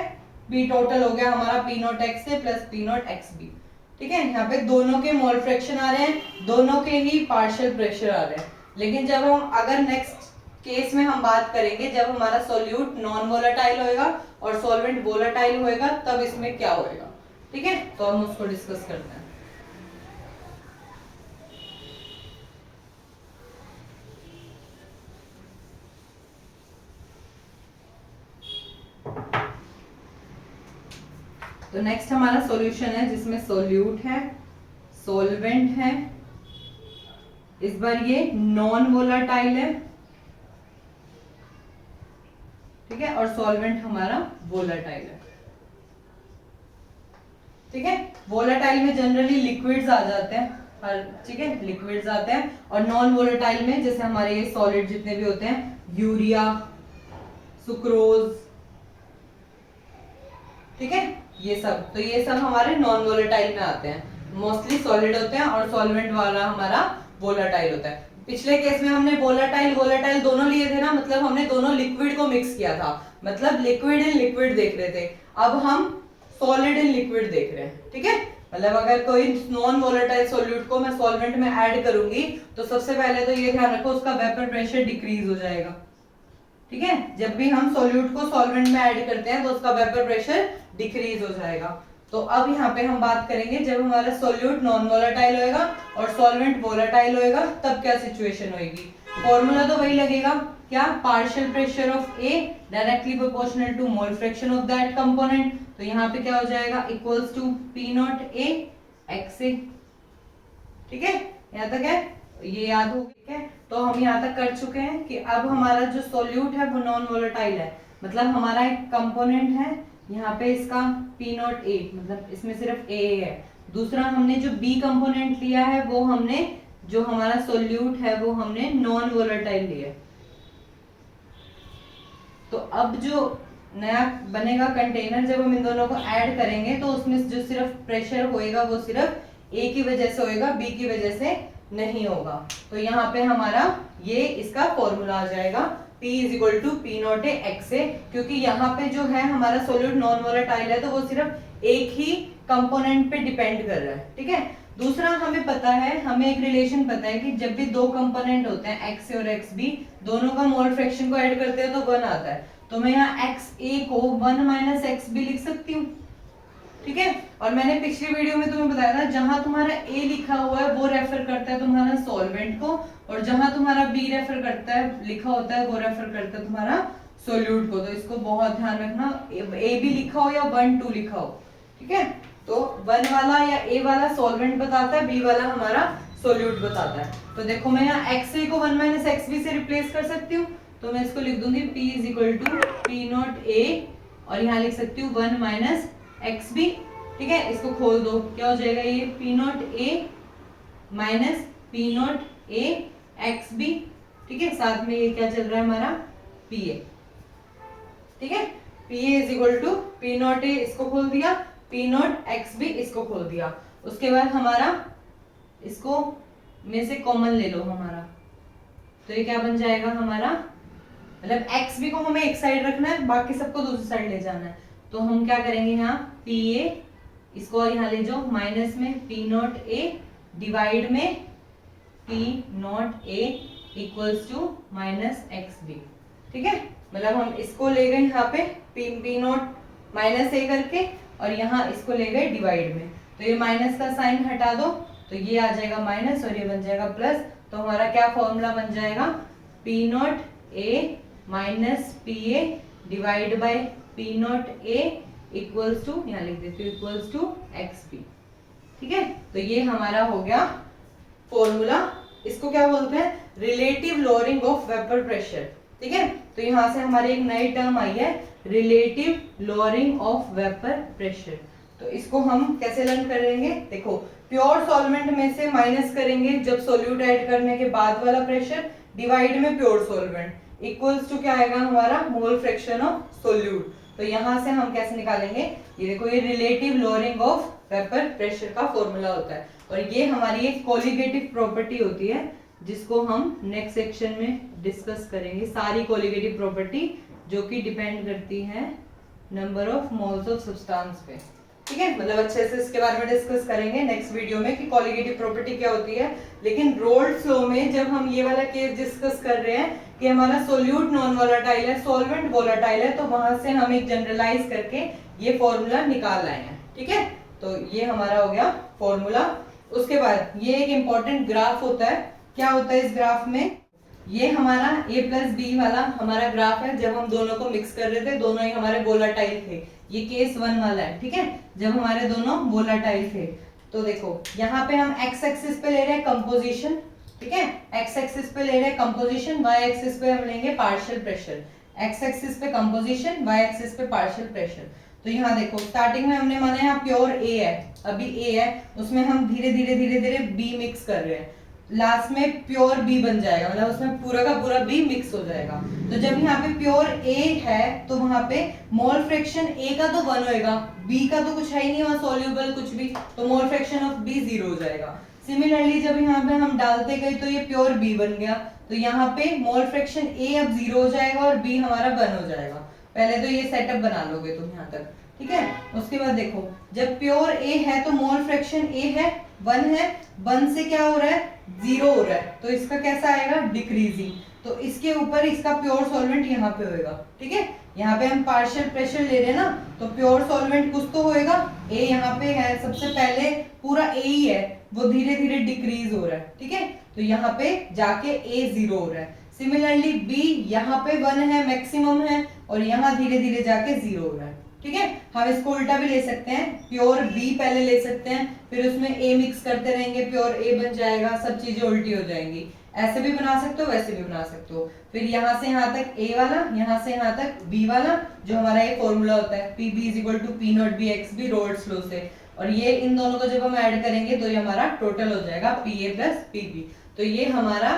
पी टोटल हो गया हमारा P naught X A plus P naught X B. ठीक है, यहाँ पे दोनों के मोल फ्रैक्शन आ रहे हैं, दोनों के ही पार्शियल प्रेशर आ रहे हैं। लेकिन जब हम अगर नेक्स्ट केस में हम बात करेंगे जब हमारा सोल्यूट नॉन वोलेटाइल होएगा और सॉल्वेंट वोलेटाइल होएगा तब इसमें क्या होएगा। ठीक है, तो हम उसको डिस्कस करते हैं। तो नेक्स्ट हमारा सॉल्यूशन है जिसमें सोल्यूट है, सॉल्वेंट है, इस बार ये नॉन वोलेटाइल है। ठीक है, और सॉल्वेंट हमारा वोलेटाइल है। ठीक है, वोलेटाइल में जनरली लिक्विड्स आ जाते हैं, ठीक है, लिक्विड्स आते हैं। और नॉन वोलेटाइल में जैसे हमारे ये सॉलिड जितने भी होते हैं, यूरिया, सुक्रोज, ठीक है, ये सब, तो ये सब हमारे नॉन वोलेटाइल में आते हैं। मोस्टली सॉलिड होते हैं और सॉल्वेंट वाला हमारा वोलेटाइल होता है। पिछले केस में हमने वोलेटाइल वोलेटाइल दोनों लिए थे ना, मतलब हमने दोनों लिक्विड को मिक्स किया था, मतलब लिक्विड इन लिक्विड देख रहे थे। अब हम सॉलिड इन लिक्विड देख रहे हैं। ठीक है, मतलब अगर कोई नॉन वोलेटाइल सॉल्यूट को मैं सॉल्वेंट में ऐड करूंगी तो सबसे पहले तो ये ध्यान रखो उसका वेपर प्रेशर डिक्रीज हो जाएगा। ठीक है, जब भी हम सॉल्यूट को सॉल्वेंट में ऐड करते हैं तो उसका वेपर प्रेशर डिक्रीज हो जाएगा। तो अब यहाँ पे हम बात करेंगे जब हमारा सोल्यूट नॉन वोलेटाइल होएगा और सॉल्वेंट वोलेटाइल होएगा तब क्या सिचुएशन होएगी। फॉर्मूला तो वही लगेगा, क्या, partial pressure of A directly proportional to mole fraction of that component. तो यहाँ पे क्या हो जाएगा, equals to P not A X A. ठीक है, यहाँ तक है, ये याद हो गया। ठीक है, तो हम यहाँ तक कर चुके हैं कि अब हमारा जो सोल्यूट है वो नॉन वोलेटाइल है, मतलब हमारा एक कंपोनेंट है यहाँ पे इसका पी नॉट ए, मतलब इसमें सिर्फ ए है। दूसरा हमने जो बी कंपोनेंट लिया है वो हमने, जो हमारा सोल्यूट है वो हमने नॉन वोलेटाइल लिया। तो अब जो नया बनेगा कंटेनर, जब हम इन दोनों को ऐड करेंगे तो उसमें जो सिर्फ प्रेशर होएगा वो सिर्फ ए की वजह से होएगा, बी की वजह से नहीं होगा। तो यहाँ पे हमारा ये इसका फॉर्मूला आ जाएगा, P is equal to P not A X A, क्योंकि यहाँ पे जो है हमारा सोल्यूट नॉन वोलेटाइल है तो वो सिर्फ एक ही कंपोनेंट पे डिपेंड कर रहा है। ठीक है, दूसरा हमें पता है, हमें एक रिलेशन पता है कि जब भी दो कंपोनेंट होते हैं एक्स ए और एक्स बी, दोनों का मोल फ्रैक्शन को ऐड करते हैं तो 1 आता है। तो मैं यहाँ एक्स ए को 1 माइनस एक्स बी लिख सकती हूँ। ठीक है, और मैंने पिछली वीडियो में तुम्हें बताया था जहां तुम्हारा ए लिखा हुआ है वो रेफर करता है तुम्हारा सॉल्वेंट को, और जहां तुम्हारा बी रेफर करता है, लिखा होता है, वो रेफर करता है तुम्हारा सोल्यूट को। तो इसको बहुत ध्यान रखना, ए बी लिखा हो या 1 2 लिखा हो। ठीक है, तो 1 वाला या ए वाला सॉल्वेंट बताता है, बी वाला हमारा सोल्यूट बताता है। तो देखो मैं यहाँ एक्स ए को 1 माइनस एक्स बी से रिप्लेस कर सकती हूँ, तो मैं इसको लिख दूंगी P is equal to P not A, और यहाँ लिख सकती हूँ 1 माइनस एक्स बी। ठीक है, इसको खोल दो, क्या हो जाएगा ये P naught A minus P naught A X B, ठीक है, साथ में ये क्या चल रहा है हमारा पी ए, ठीक है, P A is equal to P not A, इसको खोल दिया, पी नॉट एक्स बी इसको खोल दिया। उसके बाद हमारा इसको में से कॉमन ले लो हमारा, तो ये क्या बन जाएगा हमारा, मतलब एक्स बी को हमें एक साइड रखना है, बाकी सबको दूसरी साइड ले जाना है। तो हम क्या करेंगे यहाँ पी ए, इसको और यहाँ ले जाओ माइनस में पी नॉट ए डिवाइड में P not A equals to minus X B, ठीक है, मतलब हम इसको ले गए यहाँ पे पी नॉट माइनस ए करके, और यहाँ इसको ले गए डिवाइड में, तो ये माइनस का साइन हटा दो, तो ये आ जाएगा माइनस और ये बन जाएगा प्लस। तो हमारा क्या फॉर्मूला बन जाएगा, P not A minus P A divide by P not A equals to, यहाँ लिख देती हूँ इक्वल्स टू एक्स बी, ठीक है। तो ये हमारा हो गया फॉर्मूला, इसको क्या बोलते हैं, relative lowering of vapour pressure, ठीक है। तो यहाँ से हमारी एक नई टर्म आई है, relative lowering of vapour pressure. तो इसको हम कैसे लर्न करेंगे, देखो प्योर सॉल्वेंट में से माइनस करेंगे जब सोल्यूट ऐड करने के बाद वाला प्रेशर, डिवाइड में प्योर सॉल्वेंट इक्वल्स टू क्या आएगा हमारा, मोल फ्रैक्शन ऑफ सोल्यूट। तो यहाँ से हम कैसे निकालेंगे, ये देखो ये relative lowering of vapour pressure का फॉर्मूला होता है, और ये हमारी एक कोलिगेटिव प्रॉपर्टी होती है जिसको हम नेक्स्ट सेक्शन में डिस्कस करेंगे, सारी कोलिगेटिव प्रॉपर्टी जो कि डिपेंड करती है number of moles of substance पे, ठीक है, मतलब अच्छे से इसके बारे में डिस्कस करेंगे नेक्स्ट वीडियो में कि कोलिगेटिव प्रॉपर्टी क्या होती है। लेकिन रोल्स लॉ में जब हम ये वाला केस डिस्कस कर रहे हैं कि हमारा सोल्यूट नॉन वोलेटाइल है, सॉल्वेंट वोलेटाइल है, तो वहां से हम एक जनरलाइज करके ये फॉर्मूला निकाल आए हैं, ठीक है। तो ये हमारा हो गया फॉर्मूला। उसके बाद ये एक इंपॉर्टेंट ग्राफ होता है, क्या होता है इस ग्राफ में, ये हमारा a प्लस बी वाला हमारा ग्राफ है, जब हम दोनों को मिक्स कर रहे थे, दोनों ही हमारे वोलेटाइल थे, ये केस 1 वाला है, ठीक है, जब हमारे दोनों वोलेटाइल थे। तो देखो यहाँ पे हम x एक्सिस पे ले रहे हैं कंपोजिशन, ठीक है, x एक्सिस पे ले रहे हैं कंपोजिशन, y एक्सिस पे हम लेंगे पार्शियल प्रेशर, x एक्सिस पे कंपोजिशन, y एक्सिस पे पार्शियल प्रेशर। तो यहाँ देखो स्टार्टिंग में हमने माना यहाँ प्योर a है, अभी a है, उसमें हम धीरे धीरे b मिक्स कर रहे हैं, लास्ट में प्योर B बन जाएगा, मतलब उसमें पूरा का पूरा B मिक्स हो जाएगा। तो जब यहाँ पे प्योर A है तो वहां पे मोल फ्रैक्शन A का तो 1 होएगा, B का तो कुछ है ही नहीं वहां सॉल्युबल कुछ भी, तो मोल फ्रैक्शन ऑफ B 0 हो जाएगा। सिमिलरली जब यहाँ पे हम डालते गए तो ये प्योर B बन गया, तो यहाँ पे मोल फ्रैक्शन A अब 0 हो जाएगा और B हमारा 1 हो जाएगा। पहले तो ये सेटअप बना लोगे तुम यहाँ तक, ठीक है। उसके बाद देखो जब प्योर A है तो मोल फ्रैक्शन A है 1 है, 1 से क्या हो रहा है 0 हो रहा है, तो इसका कैसा आएगा डिक्रीजिंग, तो इसके ऊपर इसका प्योर सॉल्वेंट यहाँ पे होएगा, ठीक है। यहाँ पे हम पार्शियल प्रेशर ले रहे हैं ना, तो प्योर सॉल्वेंट कुछ तो होएगा, A यहाँ पे है सबसे पहले पूरा A ही है, वो धीरे धीरे डिक्रीज हो रहा है, ठीक है, तो यहाँ पे जाके A 0 हो रहा है। सिमिलरली B यहाँ पे 1 है मैक्सिमम है, और यहाँ धीरे धीरे जाके 0 हो रहा है, ठीक है। हम इसको उल्टा भी ले सकते हैं, प्योर B पहले ले सकते हैं, फिर उसमें A मिक्स करते रहेंगे, प्योर A बन जाएगा, सब चीजें उल्टी हो जाएंगी। ऐसे भी बना सकते हो, वैसे भी बना सकते हो। फिर यहाँ से यहाँ तक A वाला, यहाँ से यहाँ तक B वाला, जो हमारा ये फॉर्मूला होता है PB equal to P naught B X B Raoult's law से, और ये इन दोनों को जब हम ऐड करेंगे तो ये हमारा टोटल हो जाएगा PA प्लस PB। तो ये हमारा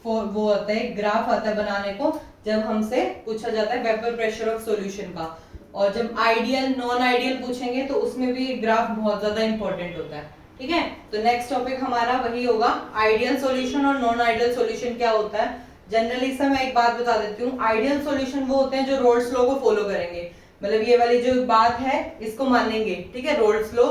वो होता है ग्राफ आता है बनाने को, जब हमसे पूछा जाता है वेपर प्रेशर ऑफ सॉल्यूशन का, और जब आइडियल नॉन आइडियल पूछेंगे तो उसमें भी ग्राफ बहुत ज्यादा इंपॉर्टेंट होता है, ठीक है। तो नेक्स्ट टॉपिक हमारा वही होगा आइडियल सॉल्यूशन और नॉन आइडियल सॉल्यूशन क्या होता है। जनरली इसमें मैं एक बात बता देती हूँ, आइडियल सॉल्यूशन वो होते हैं जो रोल्स लॉ को फॉलो करेंगे, मतलब ये वाली जो बात है इसको मानेंगे, ठीक है, रोल्स लॉ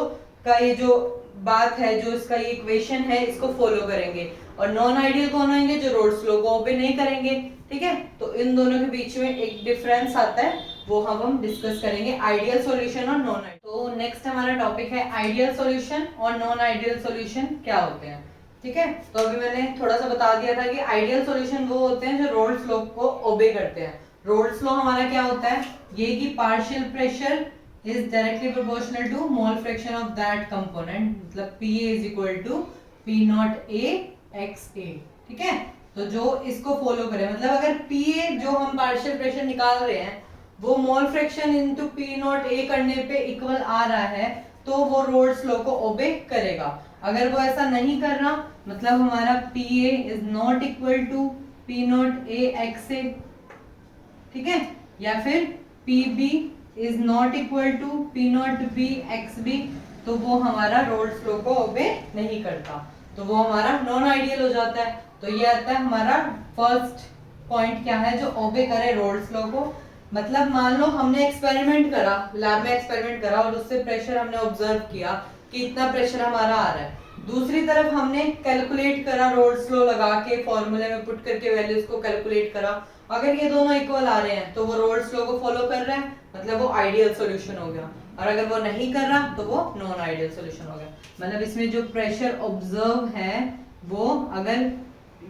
का ये जो बात है, जो इसका ये इक्वेशन है, इसको फॉलो करेंगे। और नॉन आइडियल कौन होंगे, जो रोल्स लॉ को ओबे नहीं करेंगे, ठीक है। तो इन दोनों के बीच में एक डिफरेंस आता है, वो हम डिस्कस करेंगे, आइडियल सॉल्यूशन और नॉन आइडियल। तो नेक्स्ट हमारा टॉपिक है आइडियल सॉल्यूशन और नॉन आइडियल सॉल्यूशन क्या होते हैं, ठीक है। तो अभी मैंने थोड़ा सा बता दिया था कि आइडियल सॉल्यूशन वो होते हैं जो रोल्स लॉ को ओबे करते हैं। रोल्स लॉ हमारा क्या होता है, ये कि partial pressure is directly proportional to mole fraction of that component, मतलब PA is equal to P naught A X A, ठीक है। तो जो इसको फॉलो करे, मतलब अगर PA जो हम पार्शियल प्रेशर निकाल रहे हैं वो mole fraction into P naught A करने पे इक्वल आ रहा है, तो वो रोल्स लॉ को ओबे करेगा। अगर वो ऐसा नहीं कर रहा मतलब हमारा P A is not equal to P not A X A, ठीक है, या फिर P B is not equal to P not B X B, तो वो हमारा रोल्स लॉ को ओबे नहीं करता, तो वो हमारा नॉन आइडियल हो जाता है। तो ये आता है हमारा फर्स्ट पॉइंट क्या है, जो ओबे करे रोल्स लॉ को। मतलब मान लो हमने एक्सपेरिमेंट करा, लैब में एक्सपेरिमेंट करा और उससे प्रेशर हमने ऑब्जर्व किया कि इतना प्रेशर हमारा आ रहा है। दूसरी तरफ हमने कैलकुलेट करा, रोल्स लॉ लगा के फॉर्मूले में पुट करके वैल्यूज को कैलकुलेट करा। अगर ये दोनों इक्वल आ रहे हैं तो वो रोल्स लॉ को फॉलो कर रहे हैं, मतलब वो आइडियल सॉल्यूशन हो गया। और अगर वो नहीं कर रहा तो वो नॉन आइडियल सॉल्यूशन हो गया। मतलब इसमें जो प्रेशर ऑब्जर्व है वो अगर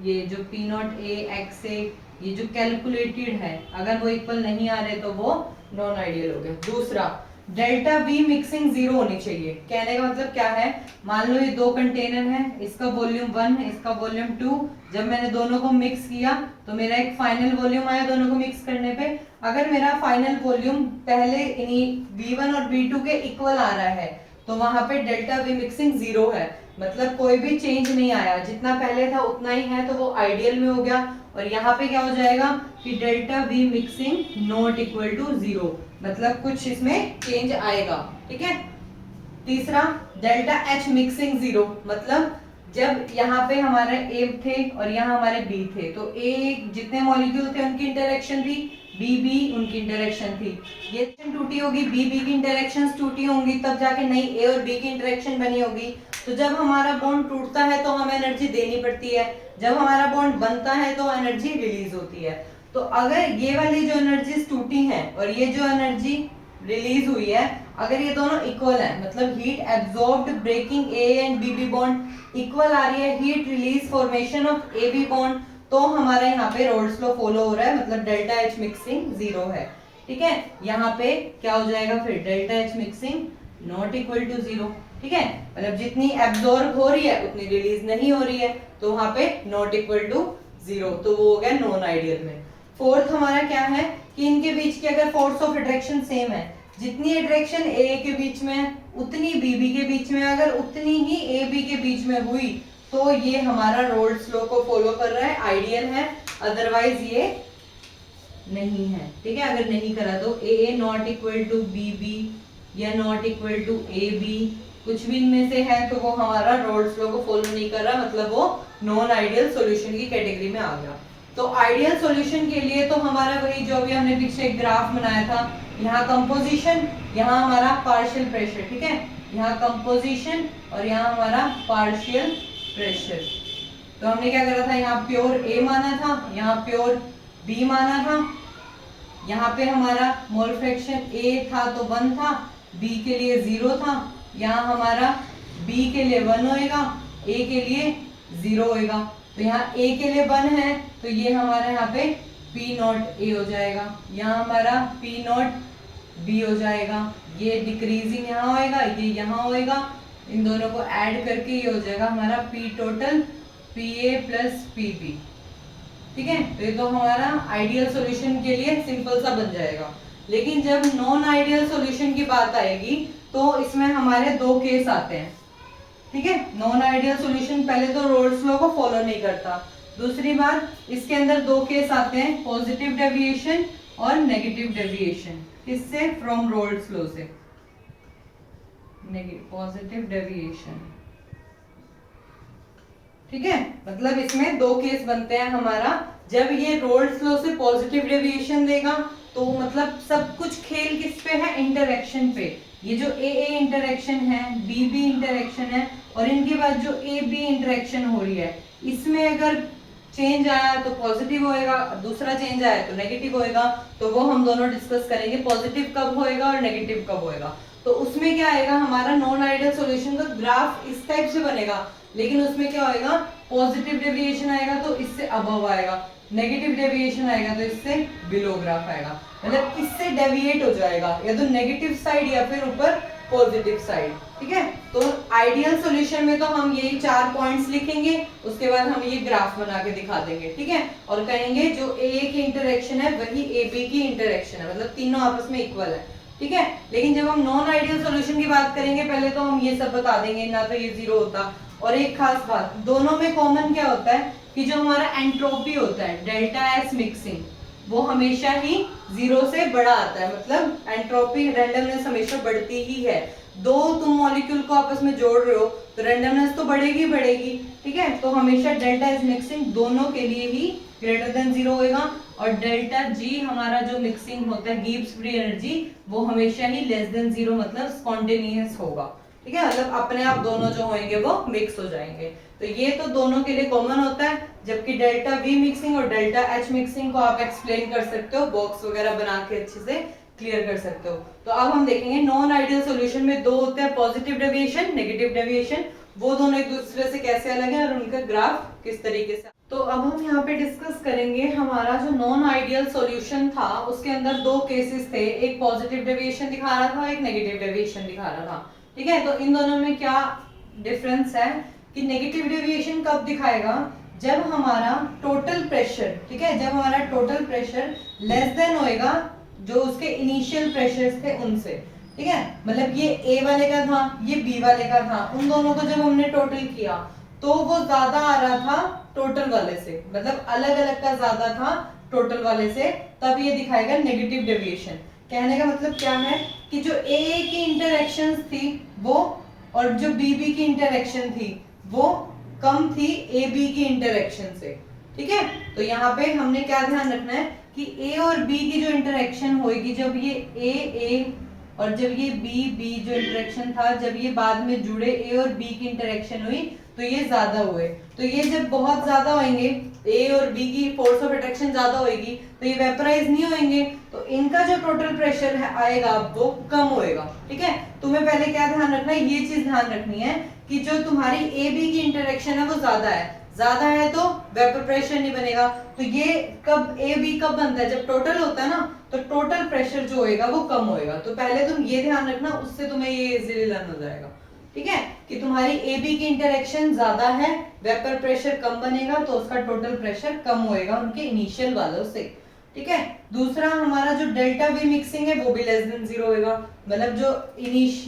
ये जो पी नॉट ए एक्स ए ये जो कैलकुलेटेड है अगर वो इक्वल नहीं आ रहे तो वो नॉन आइडियल हो गया। दूसरा, डेल्टा वी मिक्सिंग जीरो होनी चाहिए। कहने का मतलब क्या है, मान लो ये दो कंटेनर है, इसका वॉल्यूम 1 इसका वॉल्यूम 2, जब मैंने दोनों को मिक्स किया तो मेरा एक फाइनल वॉल्यूम आया दोनों को मिक्स करने पे। अगर मेरा फाइनल वॉल्यूम पहले इन्हीं V1 और V2 के इक्वल आ रहा है तो वहां पे डेल्टा वी मिक्सिंग जीरो है, मतलब कोई भी चेंज नहीं आया, जितना पहले था उतना ही है, तो वो आइडियल में हो गया। और यहाँ पे क्या हो जाएगा कि delta V mixing not equal to zero, मतलब कुछ इसमें चेंज आएगा, ठीक है। तीसरा, डेल्टा एच मिक्सिंग जीरो, मतलब जब यहाँ पे हमारे ए थे और यहाँ हमारे बी थे तो ए जितने मॉलिक्यूल थे उनकी इंटरेक्शन थी, बी बी उनकी इंटरेक्शन थी। ये टूटी होगी, बी बी की इंटरेक्शंस टूटी होंगी, तब जाके नई ए और बी की इंटरेक्शन बनी होगी। तो जब हमारा बॉन्ड टूटता है तो हमें एनर्जी देनी पड़ती है, जब हमारा बॉन्ड बनता है तो एनर्जी रिलीज होती है। तो अगर ये वाली जो एनर्जीज टूटी हैं और ये जो एनर्जी रिलीज हुई है, अगर ये दोनों इक्वल है, मतलब heat absorbed breaking A and B B bond equal आ रही है, heat release formation of A B bond, तो हमारा यहाँ पे रोल्स लॉ फॉलो हो रहा है, मतलब डेल्टा एच मिक्सिंग जीरो है, ठीक है। यहाँ पे क्या हो जाएगा फिर, delta H mixing not equal to zero, ठीक है, मतलब जितनी एब्जॉर्ब हो रही है उतनी रिलीज नहीं हो रही है, तो वहां पे नॉट इक्वल टू जीरो, तो वो हो गया नॉन आइडियल में। फोर्थ हमारा क्या है कि इनके बीच की अगर फोर्स ऑफ अट्रैक्शन सेम है, जितनी अट्रैक्शन ए के बीच में उतनी बी बी के बीच में, अगर उतनी ही ए बी के बीच में हुई तो ये हमारा रोल्स लॉ को फॉलो कर रहा है, आइडियल है, अदरवाइज ये नहीं है, ठीक है। अगर नहीं करा तो A not equal to B B या not equal to A B, कुछ भी इनमें से है तो वो हमारा रोल्स लॉ को फॉलो नहीं कर रहा, मतलब वो नॉन आइडियल सॉल्यूशन की कैटेगरी में आ गया। तो आइडियल सॉल्यूशन के लिए तो हमारा वही जो भी हमने पीछे एक ग्राफ बनाया था, यहाँ कंपोजिशन, यहाँ हमारा पार्शियल प्रेशर, ठीक है, यहाँ कंपोजिशन और यहाँ हमारा पार्शियल प्रेशर। तो हमने क्या करा था, यहाँ प्योर ए माना था, यहाँ प्योर बी माना था, यहाँ पे हमारा मोल फ्रैक्शन ए था तो 1 था, बी के लिए 0 था, यहाँ हमारा बी के लिए 1 होएगा, ए के लिए 0 होएगा। तो यहाँ ए के लिए 1 है तो ये हमारा यहाँ पे पी नॉट ए हो जाएगा, यहाँ हमारा पी नॉट बी हो जाएगा, ये डिक्रीजिंग यहाँ होएगा, ये यहाँ होएगा, इन दोनों को ऐड करके ये हो जाएगा हमारा P total P A plus P B, ठीक है। तो ये तो हमारा आइडियल सॉल्यूशन के लिए सिंपल सा बन जाएगा। लेकिन जब नॉन आइडियल सॉल्यूशन की बात आएगी तो इसमें हमारे दो केस आते हैं, ठीक है। नॉन आइडियल सॉल्यूशन पहले तो रोल्स लॉ को फॉलो नहीं करता, दूसरी बात इसके अंदर दो केस आते हैं, पॉजिटिव डेविएशन और नेगेटिव डेविएशन। किससे? फ्रॉम रोल्स लॉ से, पॉजिटिव डेविएशन, ठीक है। मतलब इसमें दो केस बनते हैं हमारा, जब ये रोल्स लॉ से पॉजिटिव डेविएशन देगा तो मतलब सब कुछ खेल किस पे है, इंटरेक्शन पे। ये जो ए ए इंटरेक्शन है, बी बी इंटरेक्शन है और इनके बाद जो ए बी इंटरेक्शन हो रही है, इसमें अगर चेंज आया तो पॉजिटिव होएगा, दूसरा चेंज आया तो नेगेटिव होएगा। तो वो हम दोनों डिस्कस करेंगे, पॉजिटिव कब होएगा और नेगेटिव कब होएगा। तो उसमें क्या आएगा, हमारा नॉन आइडियल सॉल्यूशन का ग्राफ इस टाइप से बनेगा, लेकिन उसमें क्या होएगा, पॉजिटिव डेविएशन आएगा तो इससे अबव आएगा, नेगेटिव डेविएशन आएगा तो इससे बिलो ग्राफ आएगा, मतलब इससे डेविएट हो जाएगा या तो नेगेटिव साइड या फिर ऊपर पॉजिटिव साइड, ठीक है। तो आइडियल सॉल्यूशन में तो हम यही 4 पॉइंट्स लिखेंगे, उसके बाद हम ये ग्राफ बना के दिखा देंगे, ठीक है, और कहेंगे जो ए की इंटरेक्शन है वही ए बी की इंटरेक्शन है, मतलब तीनों आपस में इक्वल है। ठीक है। लेकिन जब हम नॉन आइडियल सॉल्यूशन की बात करेंगे पहले तो हम ये सब बता देंगे, ना तो ये जीरो होता। और एक खास बात, दोनों में कॉमन क्या होता है कि जो हमारा एंट्रोपी होता है डेल्टा एच मिक्सिंग, वो हमेशा ही जीरो से बड़ा आता है, मतलब एंट्रोपी रैंडमनेस हमेशा बढ़ती ही है। दो तुम मॉलिक्यूल को आपस में जोड़ रहे हो तो रैंडमनेस तो बढ़ेगी बढ़ेगी, ठीक है। तो हमेशा डेल्टा एच मिक्सिंग दोनों के लिए ही ग्रेटर देन जीरो होगा, और डेल्टा जी हमारा जो मिक्सिंग होता है गिब्स फ्री एनर्जी, वो हमेशा ही लेस देन जीरो, मतलब स्पॉन्टेनियस होगा, ठीक है। मतलब अपने आप दोनों जो होंगे वो मिक्स हो जाएंगे। तो ये तो दोनों के लिए कॉमन होता है। जबकि डेल्टा वी मिक्सिंग और डेल्टा एच मिक्सिंग को आप एक्सप्लेन कर सकते हो, बॉक्स वगैरह बना के अच्छे से क्लियर कर सकते हो। तो अब हम देखेंगे नॉन आइडियल सॉल्यूशन में दो होते हैं, पॉजिटिव डेविएशन, नेगेटिव डेविएशन। वो दोनों एक दूसरे से कैसे अलग है और उनका ग्राफ किस तरीके से। तो अब हम यहाँ पे डिस्कस करेंगे हमारा जो नॉन आइडियल सॉल्यूशन था उसके अंदर दो केसेस थे, एक पॉजिटिव डेविएशन दिखा रहा था, एक नेगेटिव डेविएशन दिखा रहा था, ठीक है। तो इन दोनों में क्या डिफरेंस है कि नेगेटिव डेविएशन कब दिखाएगा, जब हमारा टोटल प्रेशर, ठीक है, जब हमारा टोटल प्रेशर लेस देन होएगा जो उसके इनिशियल प्रेशर्स थे उनसे, ठीक है। मतलब ये ए वाले का था, ये बी वाले का था, उन दोनों को जब हमने टोटल किया तो वो ज्यादा आ रहा था टोटल वाले से, मतलब अलग अलग का ज्यादा था टोटल वाले से, तब ये दिखाएगा नेगेटिव डेविएशन। कहने का मतलब क्या है कि जो ए की इंटरैक्शंस थी वो और जो बी की इंटरैक्शन थी वो कम थी ए बी की इंटरैक्शन से, ठीक है। तो यहाँ पे हमने क्या ध्यान रखना है कि ए और बी की जो इंटरैक्शन होगी, जब ये ए और जब ये बी जो इंटरेक्शन था, जब ये बाद में जुड़े ए और बी की इंटरेक्शन हुई तो ये ज्यादा हुए। तो ये जब बहुत ज्यादा होंगे, ए और बी की फोर्स ऑफ अट्रैक्शन ज्यादा होगी तो ये वेपराइज नहीं होंगे, तो इनका जो टोटल प्रेशर है आएगा वो कम होएगा, ठीक है। तुम्हें पहले क्या ध्यान रखना है, ये चीज ध्यान रखनी है कि जो तुम्हारी ए बी की इंटरेक्शन है वो ज्यादा है तो वेपर प्रेशर नहीं बनेगा। तो ये कब ए बी कब बनता है, जब टोटल होता है ना, तो टोटल प्रेशर जो होएगा वो कम होएगा। तो पहले तुम ये ध्यान रखना, उससे तुम्हें ये इजीली लर्न हो जाएगा, ठीक है, कि तुम्हारी ए बी की इंटरेक्शन ज्यादा है, वेपर प्रेशर कम बनेगा तो उसका टोटल प्रेशर कम होएगा उनके इनिशियल वालों से, ठीक है। दूसरा हमारा जो डेल्टा वी मिक्सिंग है वो भी लेस देन जीरो होएगा, मतलब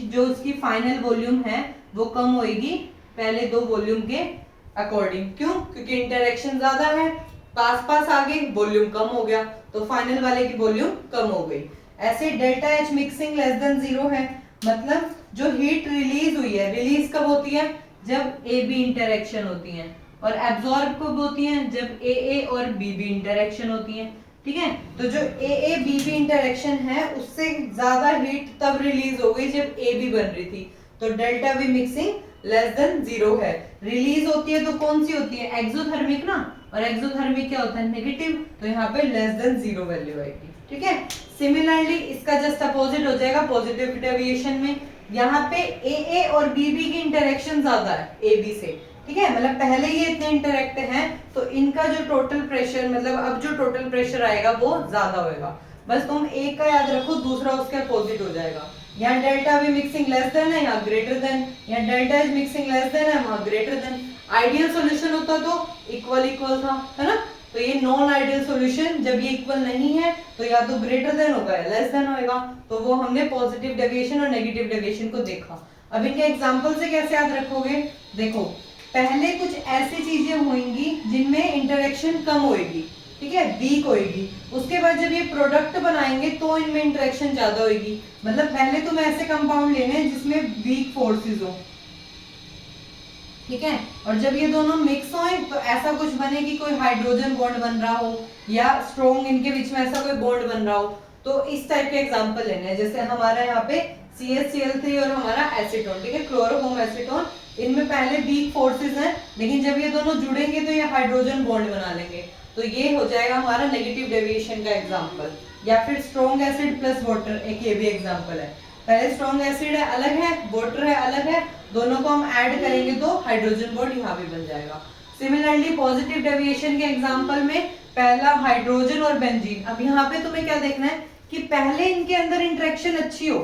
जो उसकी फाइनल वॉल्यूम है वो कम होएगी पहले दो वॉल्यूम के अकॉर्डिंग। क्यों? क्योंकि इंटरेक्शन ज्यादा है, पास पास आ गई, वॉल्यूम कम हो गया, तो फाइनल वाले की वॉल्यूम कम हो गई। ऐसे delta H mixing less than zero है, मतलब जो हीट रिलीज हुई है, रिलीज कब होती है, जब ए बी इंटरेक्शन होती है, और एब्जॉर्ब कब होती है, जब ए और बी इंटरेक्शन होती है, ठीक है। तो जो ए बी इंटरेक्शन है उससे ज्यादा हीट तब रिलीज हो गई जब ए बी बन रही थी, तो delta V mixing less than zero है। रिलीज होती है तो कौन सी होती है, एक्सोथर्मिक ना, और एक्सोथर्मिक क्या होता है, नेगेटिव, तो यहाँ पे लेस देन जीरो वैल्यू आएगी, ठीक है। सिमिलरली इसका जस्ट अपोजिट हो जाएगा पॉजिटिव डेविएशन में, यहाँ पे ए और बी की इंटरेक्शन ज्यादा है ए बी से, ठीक है, मतलब पहले ये इतने इंटरेक्ट हैं तो इनका जो टोटल प्रेशर, मतलब अब जो टोटल प्रेशर आएगा वो ज्यादा होएगा। बस तुम एक का याद रखो, दूसरा उसके अपोजिट हो जाएगा। यहाँ delta V mixing less than है, यहाँ ग्रेटर देन, यहाँ delta H mixing less than है, वहाँ ग्रेटर देन। आइडियल सॉल्यूशन होता तो इक्वल था, है ना। तो ये नॉन आइडियल सॉल्यूशन जब ये इक्वल नहीं है तो या तो ग्रेटर देन होगा या लेस देन होगा। तो वो हमने पॉजिटिव डेविएशन और नेगेटिव डेविएशन को देखा। अब इनके एग्जांपल से कैसे याद रखोगे, देखो पहले कुछ ऐसी चीजें होंगी जिनमें इंटरेक्शन कम होएगी, ठीक है, वीक होएगी। उसके बाद जब ये प्रोडक्ट बनाएंगे तो इनमें इंटरेक्शन ज्यादा होएगी। मतलब पहले तुम्हें ऐसे कंपाउंड लेने हैं जिसमें वीक फोर्सेस हो, ठीक है, और जब ये दोनों मिक्स होए तो ऐसा कुछ बने कि कोई हाइड्रोजन बॉन्ड बन रहा हो या स्ट्रॉन्ग इनके बीच में ऐसा कोई बॉन्ड बन रहा हो। तो इस टाइप के एग्जांपल लेने हैं, जैसे हमारा यहाँ पे CH Cl3 और हमारा एसीटोन, ठीक है, क्लोरोफॉर्म एसीटोन, इनमें पहले वीक फोर्सेस हैं लेकिन जब ये दोनों जुड़ेंगे तो ये हाइड्रोजन बॉन्ड बना लेंगे, तो ये हो जाएगा हमारा नेगेटिव डेविएशन का एग्जांपल। या फिर स्ट्रॉन्ग एसिड प्लस वाटर, एक ये भी एग्जांपल है। पहले स्ट्रॉन्ग एसिड है अलग है, वाटर है अलग है, दोनों को हम ऐड करेंगे तो हाइड्रोजन बॉन्ड यहाँ भी बन जाएगा। सिमिलरली पॉजिटिव डेविएशन के एग्जांपल में पहला हाइड्रोजन और बेंजीन। अब यहाँ पे तुम्हें क्या देखना है कि पहले इनके अंदर इंटरेक्शन अच्छी हो,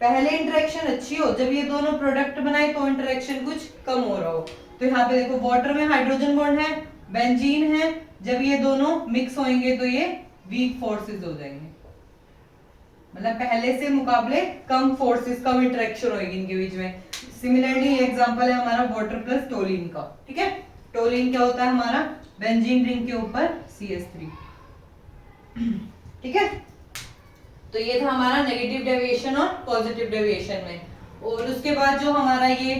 पहले इंटरेक्शन अच्छी हो, जब ये दोनों प्रोडक्ट बनाए तो इंटरेक्शन कुछ कम हो रहा हो। तो यहाँ पे देखो वाटर में हाइड्रोजन बॉन्ड है, बेंजीन है, जब ये दोनों मिक्स होंगे तो ये वीक फोर्सेस हो जाएंगे, मतलब पहले से मुकाबले कम फोर्सेस, कम इंटरेक्शन होगी इनके बीच में। सिमिलरली एग्जांपल है हमारा वाटर प्लस टोलिन का, ठीक है। टोलिन क्या होता है हमारा, बेंजीन रिंग के ऊपर CH3, ठीक है। तो ये था हमारा नेगेटिव डेविएशन और पॉजिटिव डेविएशन में। और उसके बाद जो हमारा ये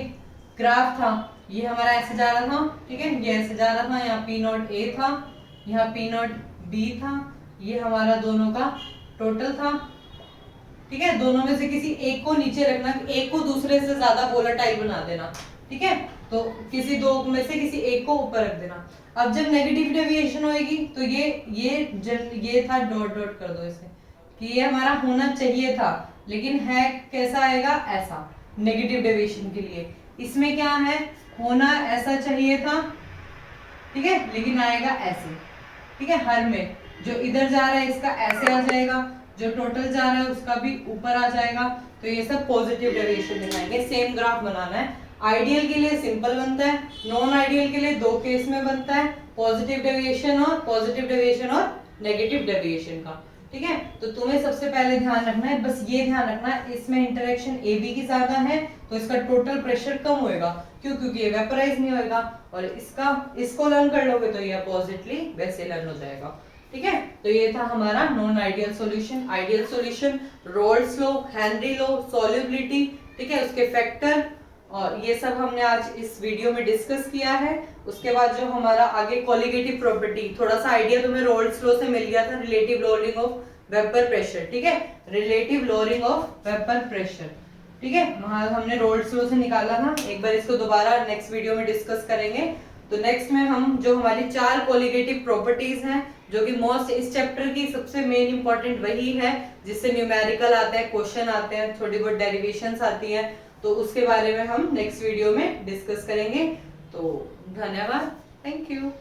ग्राफ था, ये हमारा ऐसे जा रहा था, ठीक है, ये ऐसे जा रहा था, यहाँ P0 A था, यहाँ P0 B था, ये हमारा दोनों का टोटल था, ठीक है। दोनों में से किसी एक को नीचे रखना, एक को दूसरे से ज्यादा वोलेटाइल बना देना, ठीक है। तो किसी दो में से किसी एक को ऊपर रख देना। अब जब नेगेटिव डेविएशन होएगी तो ये था, डॉट डॉट कर दो इसे, कि ये हमारा होना चाहिए था, लेकिन है कैसा आएगा, ऐसा, नेगेटिव डेविएशन के लिए। इसमें क्या है, होना ऐसा चाहिए था, ठीक है, लेकिन आएगा ऐसे, ठीक है। हर में जो इधर जा रहा है इसका ऐसे आ जाएगा, जो टोटल जा रहा है उसका भी ऊपर आ जाएगा। तो ये सब पॉजिटिव डेविएशन दिखाएंगे। सेम ग्राफ बनाना है। आइडियल के लिए सिंपल बनता है, नॉन आइडियल के लिए दो केस में बनता है, पॉजिटिव डेविएशन और नेगेटिव डेविएशन का, ठीक है। तो तुम्हें सबसे पहले ध्यान रखना है, बस ये ध्यान रखना है, इसमें इंटरेक्शन AB की ज्यादा है तो इसका टोटल प्रेशर कम होएगा, क्यों, क्योंकि ये वेपराइज नहीं होएगा। और इसको लर्न कर लोगे तो ये अपोजिटली वैसे लर्न हो जाएगा, ठीक है। तो ये था हमारा non ideal solution. Ideal solution, roles law, Henry law, solubility, ठीक है, उसके फैक्टर, और ये सब हमने आज इस वीडियो में डिस्कस किया है। उसके बाद जो हमारा आगे कोलिगेटिव प्रॉपर्टी, थोड़ा सा आइडिया तुम्हें रोल्स लॉ से मिल गया था, relative lowering of vapour pressure, ठीक है, relative lowering of vapour pressure, ठीक है, वहां हमने रोल्स लॉ से निकाला था। एक बार इसको दोबारा नेक्स्ट वीडियो में डिस्कस करेंगे। तो नेक्स्ट में हम जो हमारी 4 कोलिगेटिव प्रॉपर्टीज हैं, जो कि मोस्ट इस चैप्टर की सबसे मेन इंपॉर्टेंट वही है, जिससे न्यूमेरिकल आते हैं, क्वेश्चन आते हैं, थोड़ी बहुत डेरिवेशंस आती हैं, तो उसके बारे में हम नेक्स्ट वीडियो में डिस्कस करेंगे। तो धन्यवाद, थैंक यू।